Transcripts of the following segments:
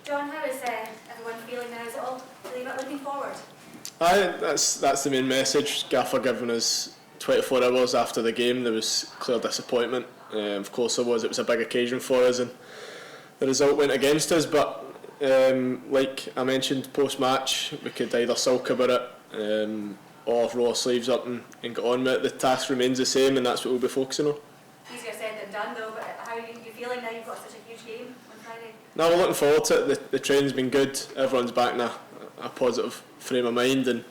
John, how is everyone feeling now? Is it all really about looking forward? That's the main message. Gaffer giving us 24 hours after the game. There was clear disappointment. Of course there was. It was a big occasion for us, and the result went against us. But like I mentioned post-match, we could either sulk about it or roll our sleeves up and get on with it. The task remains the same, and that's what we'll be focusing on. Easier said than done, though. But how are you feeling now? You've got such a huge game on Friday. No, we're looking forward to it. The training's been good. Everyone's back in a positive frame of mind, and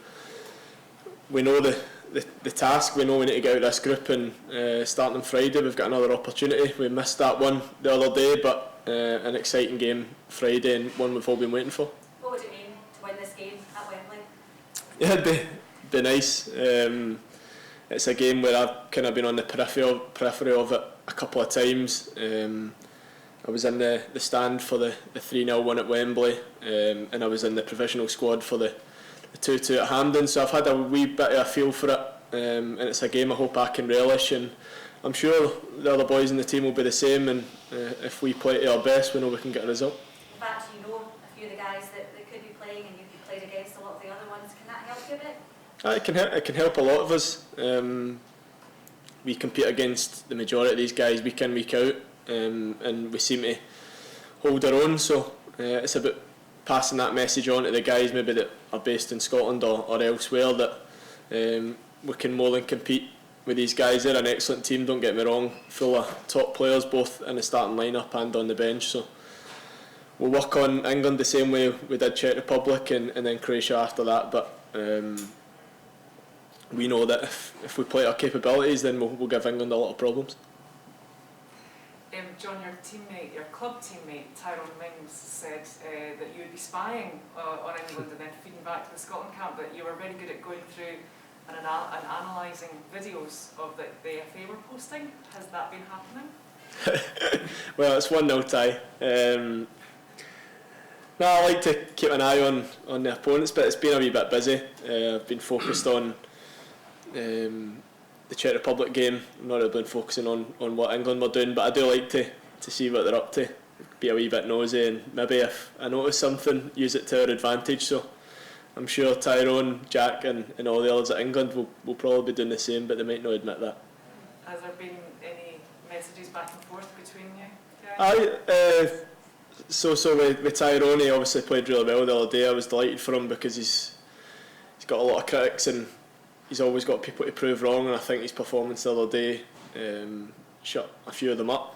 we know the task. We know we need to get out of this group, and starting on Friday we've got another opportunity. We missed that one the other day, but an exciting game Friday, and one we've all been waiting for. What would it mean to win this game at Wembley? Yeah, it'd be nice. It's a game where I've kind of been on the periphery of it a couple of times. I was in the stand for the 3-0 win at Wembley, and I was in the provisional squad for the 2-2 at Hampden, so I've had a wee bit of a feel for it, and it's a game I hope I can relish, and I'm sure the other boys in the team will be the same, and if we play to our best, we know we can get a result. In fact, you know a few of the guys that could be playing, and you've played against a lot of the other ones. Can that help you a bit? It can help a lot of us. We compete against the majority of these guys week in, week out, and we seem to hold our own, so it's about passing that message on to the guys maybe that are based in Scotland or elsewhere, that we can more than compete with these guys. They're an excellent team, don't get me wrong, full of top players both in the starting lineup and on the bench, so we'll work on England the same way we did Czech Republic and then Croatia after that, but we know that if we play our capabilities, then we'll give England a lot of problems. John, your club teammate Tyrone Mings said that you would be spying on England and then feeding back to the Scotland camp, that you were very good at going through and analysing videos of the FA were posting. Has that been happening? Well, it's 1-0 tie. No, I like to keep an eye on the opponents, but it's been a wee bit busy. I've been focused on the Czech Republic game. I'm not really been focusing on what England were doing, but I do like to see what they're up to, be a wee bit nosy, and maybe if I notice something, use it to our advantage. So I'm sure Tyrone, Jack and all the others at England will probably be doing the same, but they might not admit that. Has there been any messages back and forth between you guys? So with Tyrone, he obviously played really well the other day. I was delighted for him because he's got a lot of critics and he's always got people to prove wrong, and I think his performance the other day shut a few of them up.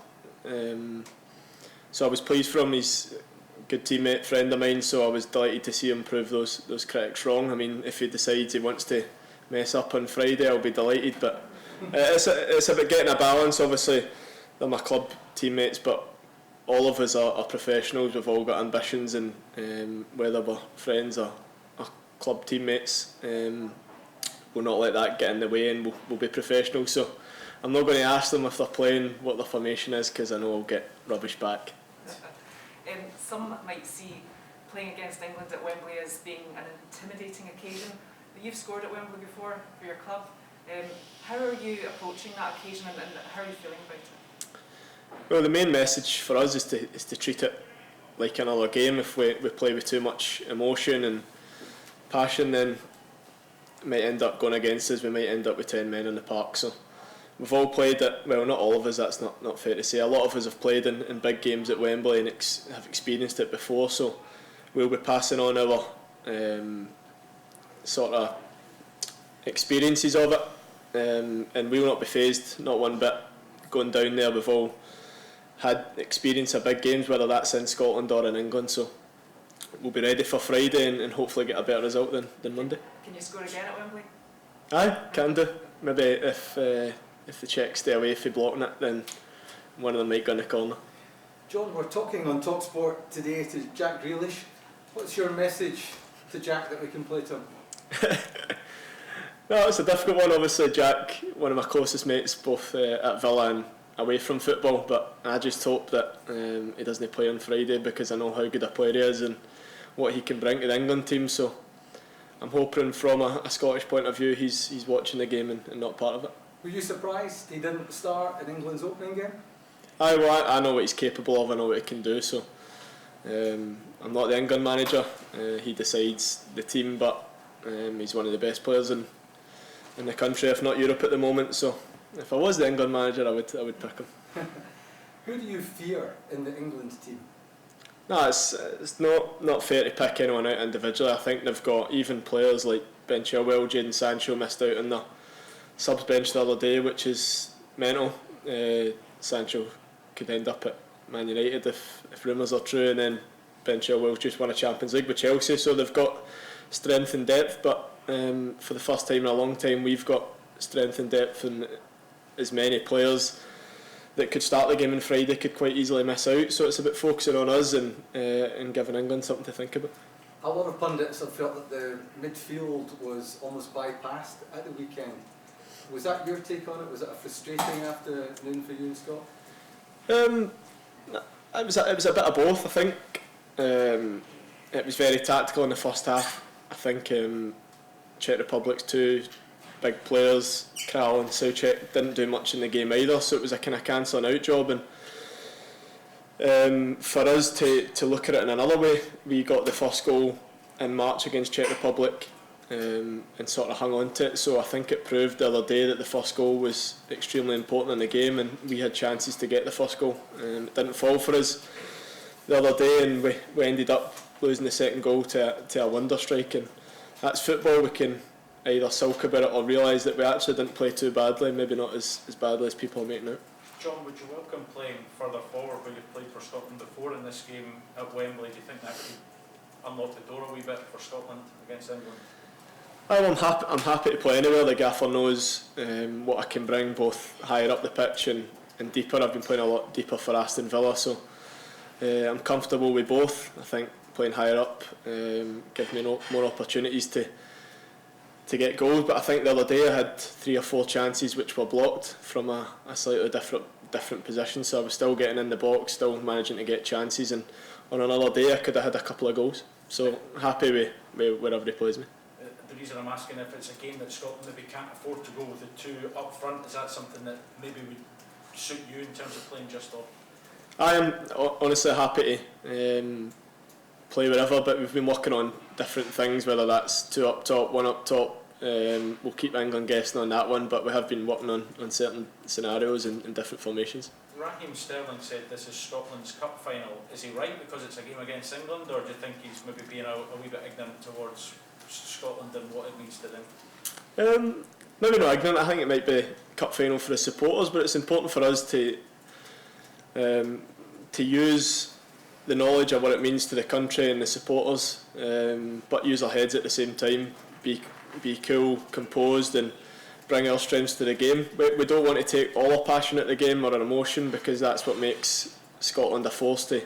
So I was pleased for him. He's a good teammate, friend of mine, so I was delighted to see him prove those critics wrong. I mean, if he decides he wants to mess up on Friday, I'll be delighted, but it's about getting a balance. Obviously they're my club teammates, but all of us are professionals. We've all got ambitions, and whether we're friends or club teammates, we'll not let that get in the way, and we'll be professionals. So I'm not going to ask them if they're playing what their formation is, because I know I'll get rubbish back. Some might see playing against England at Wembley as being an intimidating occasion. But you've scored at Wembley before for your club. How are you approaching that occasion, and how are you feeling about it? Well, the main message for us is to treat it like another game. If we play with too much emotion and passion, then it might end up going against us. We might end up with 10 men in the park. So we've all played it. Well, not all of us, that's not fair to say. A lot of us have played in big games at Wembley and have experienced it before, so we'll be passing on our sort of experiences of it, and we will not be fazed, not one bit, going down there. We've all had experience of big games, whether that's in Scotland or in England, so we'll be ready for Friday and hopefully get a better result than Monday. Can you score again at Wembley? Aye, can do. Maybe if the Czechs stay away from blocking it, then one of them might go in the corner. John, we're talking on TalkSport today to Jack Grealish. What's your message to Jack that we can play to him? No, it's a difficult one. Obviously, Jack, one of my closest mates, both at Villa and away from football, but I just hope that he doesn't play on Friday, because I know how good a player he is and what he can bring to the England team. So I'm hoping from a Scottish point of view he's watching the game and not part of it. Were you surprised he didn't start in England's opening game? I know what he's capable of, I know what he can do, so I'm not the England manager. He decides the team, but he's one of the best players in the country, if not Europe at the moment. So if I was the England manager, I would pick him. Who do you fear in the England team? No, it's not fair to pick anyone out individually. I think they've got even players like Ben Chilwell, Jadon Sancho missed out on the subs bench the other day, which is mental. Sancho could end up at Man United if rumours are true, and then Ben Chilwell just won a Champions League with Chelsea, so they've got strength and depth, but for the first time in a long time we've got strength and depth, and as many players that could start the game on Friday could quite easily miss out, so it's about focusing on us and giving England something to think about. A lot of pundits have felt that the midfield was almost bypassed at the weekend. Was that your take on it? Was it a frustrating afternoon for you and Scott? It was a bit of both, I think. It was very tactical in the first half. I think Czech Republic's two big players, Kral and Souček, didn't do much in the game either, so it was a kind of cancelling out job. And for us to look at it in another way, we got the first goal in March against Czech Republic and sort of hung on to it, so I think it proved the other day that the first goal was extremely important in the game, and we had chances to get the first goal. It didn't fall for us the other day, and we ended up losing the second goal to a wonder strike, and that's football. We can either sulk about it or realise that we actually didn't play too badly, maybe not as badly as people are making out. John, would you welcome playing further forward where you've played for Scotland before in this game at Wembley? Do you think that could unlock the door a wee bit for Scotland against England? I'm happy to play anywhere. The gaffer knows what I can bring, both higher up the pitch and deeper. I've been playing a lot deeper for Aston Villa, so I'm comfortable with both. I think playing higher up gives me more opportunities to get goals, but I think the other day I had 3 or 4 chances which were blocked from a slightly different position, so I was still getting in the box, still managing to get chances, and on another day I could have had a couple of goals, so happy with wherever he plays me. The reason I'm asking, if it's a game that Scotland maybe can't afford to go with the two up front, is that something that maybe would suit you in terms of playing just off? I am honestly happy to play wherever, but we've been working on different things, whether that's 2 up top, 1 up top. We'll keep England guessing on that one, but we have been working on certain scenarios and different formations. Raheem Sterling said this is Scotland's cup final. Is he right because it's a game against England, or do you think he's maybe being a wee bit ignorant towards Scotland and what it means to them? Maybe not ignorant. I think it might be cup final for the supporters, but it's important for us to use the knowledge of what it means to the country and the supporters, but use our heads at the same time. Be cool, composed, and bring our strengths to the game. We don't want to take all our passion at the game or our emotion, because that's what makes Scotland a force to.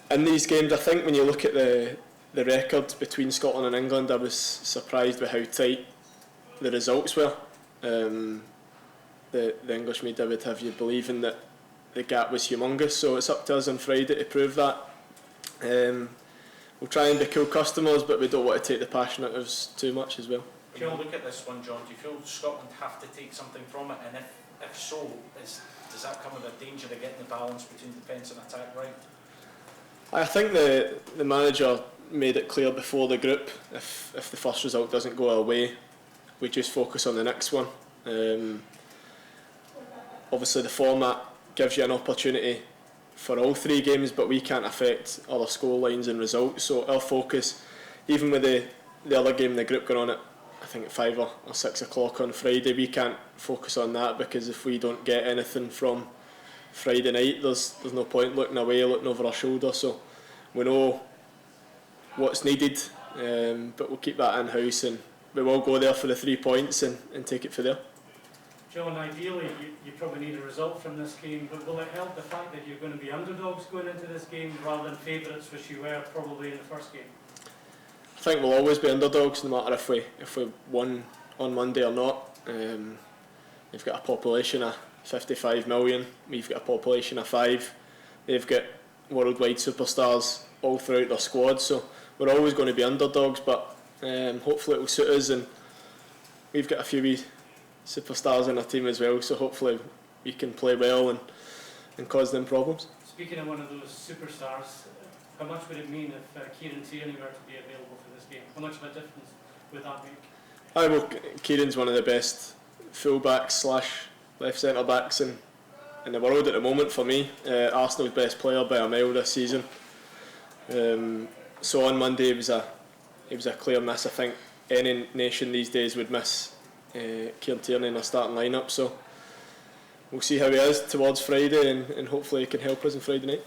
In these games, I think when you look at the record between Scotland and England, I was surprised with how tight the results were. The English media would have you believing that the gap was humongous, so it's up to us on Friday to prove that. We'll try and be cool customers, but we don't want to take the passion out of us too much as well. When you look at this one, John, do you feel Scotland have to take something from it, and if so, does that come with a danger of getting the balance between defence and attack right? I think the manager made it clear before the group, if the first result doesn't go our way, we just focus on the next one. Obviously the format gives you an opportunity for all 3 games, but we can't affect other score lines and results, so our focus, even with the other game in the group going on at I think at 5 or 6 o'clock on Friday, we can't focus on that, because if we don't get anything from Friday night, there's no point looking away, looking over our shoulder. So we know what's needed, but we'll keep that in-house, and we will go there for the 3 points and take it for there. John, ideally you probably need a result from this game, but will it help the fact that you're going to be underdogs going into this game rather than favourites, which you were probably in the first game? I think we'll always be underdogs, no matter if we won on Monday or not. We've got a population of 55 million, we've got a population of 5. They've got worldwide superstars all throughout their squad, so we're always going to be underdogs, but hopefully it will suit us, and we've got a few wee superstars in our team as well, so hopefully we can play well and cause them problems. Speaking of one of those superstars, how much would it mean if Kieran Tierney were to be available for this game? How much of a difference would that make? Well, Kieran's one of the best full-backs slash left centre-backs in the world at the moment for me. Arsenal's best player by a mile this season. So on Monday it was a clear miss. I think any nation these days would miss Kieran Tierney in a starting lineup. So we'll see how he is towards Friday, and hopefully he can help us on Friday night.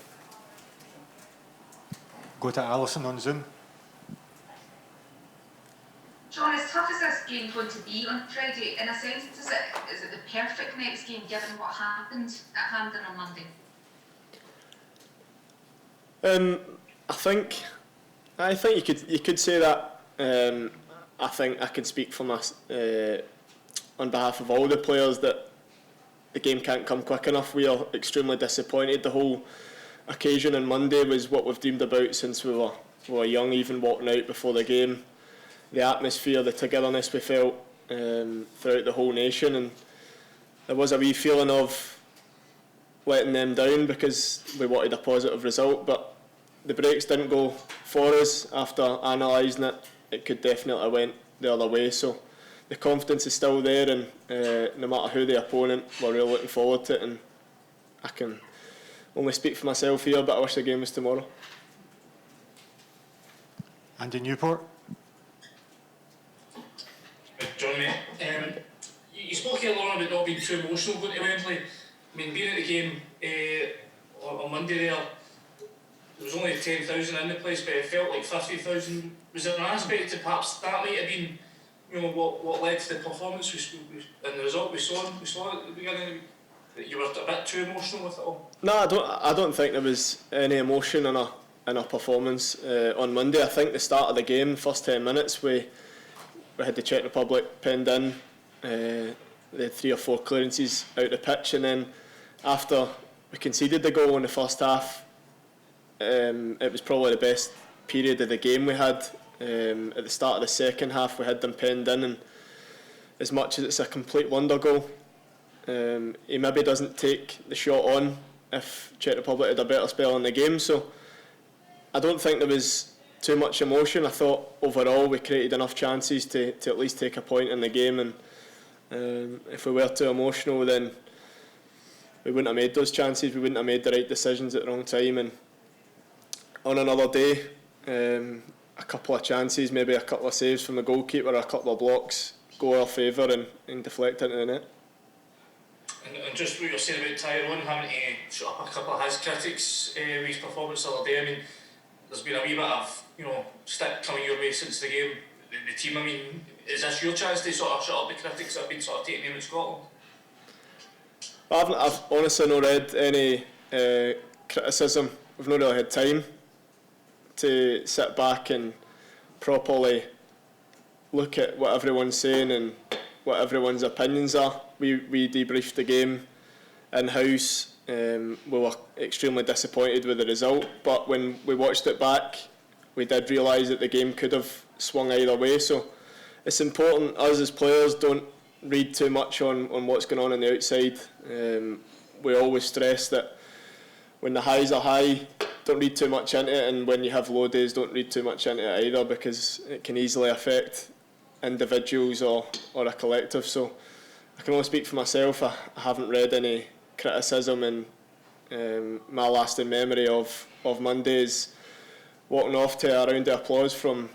Go to Alison on Zoom. John, as tough as this game's going to be on Friday, in a sense, is it the perfect next game given what happened at Hampden on Monday? I think you could say that. I think I can speak for on behalf of all the players that the game can't come quick enough. We are extremely disappointed. The whole occasion on Monday was what we've dreamed about since we were young, even walking out before the game. The atmosphere, the togetherness we felt throughout the whole nation, and there was a wee feeling of letting them down because we wanted a positive result, but the breaks didn't go for us. After analysing it, it could definitely have went the other way, so the confidence is still there, and no matter who the opponent, we're really looking forward to it. And I can only speak for myself here, but I wish the game was tomorrow. Andy Newport. John, mate, you spoke here, Lauren, about not being too emotional going to Wembley. I mean, being at the game on Monday there was only 10,000 in the place, but it felt like 50,000. Was there an aspect to perhaps that might have been, you know, what led to the performance and the result we saw at the beginning? That you were a bit too emotional with it all? No, I don't think there was any emotion in our performance on Monday. I think the start of the game, first 10 minutes, we had the Czech Republic penned in. They had 3 or 4 clearances out the pitch, and then after we conceded the goal in the first half, it was probably the best period of the game we had. At the start of the second half, we had them penned in, and as much as it's a complete wonder goal, he maybe doesn't take the shot on if Czech Republic had a better spell in the game. So I don't think there was too much emotion. I thought overall we created enough chances to at least take a point in the game, and if we were too emotional, then we wouldn't have made those chances. We wouldn't have made the right decisions at the wrong time. And on another day, a couple of chances, maybe a couple of saves from the goalkeeper, a couple of blocks go our favour and deflect into the net. And just what you're saying about Tyrone having to shut up a couple of his critics with his performance the other day, I mean, there's been a wee bit of, you know, stick coming your way since the game. The team, I mean, is this your chance to sort of shut up the critics that have been sort of taking aim in Scotland? I've honestly not read any criticism. We've not really had time to sit back and properly look at what everyone's saying and what everyone's opinions are. We debriefed the game in-house. We were extremely disappointed with the result, but when we watched it back, we did realise that the game could have swung either way. So it's important us as players don't read too much on what's going on the outside. We always stress that when the highs are high, don't read too much into it, and when you have low days, don't read too much into it either, because it can easily affect individuals or a collective. So I can only speak for myself. I haven't read any criticism, and my lasting memory of Monday is walking off to a round of applause from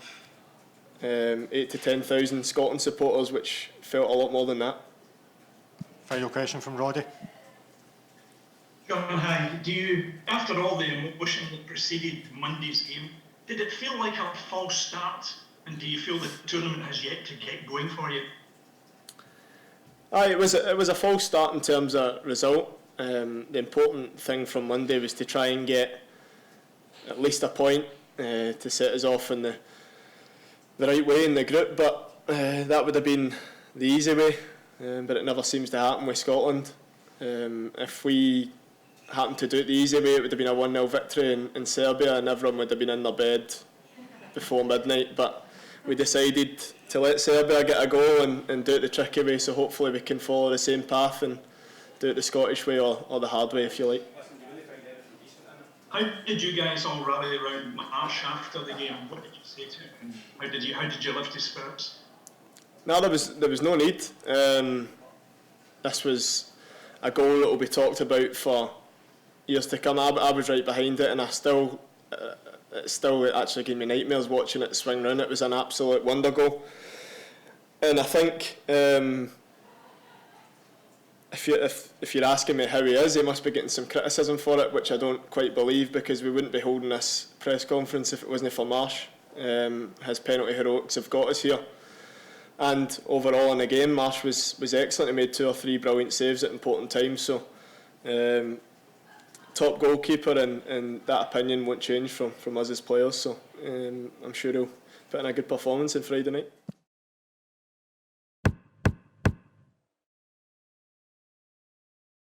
8,000 to 10,000 Scotland supporters, which felt a lot more than that. Final question from Roddy. John, hi. After all the emotion that preceded Monday's game, did it feel like a false start? And do you feel the tournament has yet to get going for you? It was a false start in terms of result. The important thing from Monday was to try and get at least a point to set us off in the right way in the group, but that would have been the easy way, but it never seems to happen with Scotland. If we happened to do it the easy way, it would have been a 1-0 victory in Serbia, and everyone would have been in their bed before midnight, but we decided to let Serbia get a goal and do it the tricky way, so hopefully we can follow the same path and do it the Scottish way or the hard way, if you like. How did you guys all rally around Marsh after the game? What did you say to him? And how did you lift his spirits? No, there was no need. This was a goal that will be talked about for years to come. I was right behind it, and it still actually gave me nightmares watching it swing round. It was an absolute wonder goal, and I think if you're asking me how he is, he must be getting some criticism for it, which I don't quite believe, because we wouldn't be holding this press conference if it wasn't for Marsh. His penalty heroics have got us here. And overall in the game, Marsh was excellent. He made 2 or 3 brilliant saves at important times. So, top goalkeeper, and that opinion won't change from us as players. So, I'm sure he'll put in a good performance on Friday night.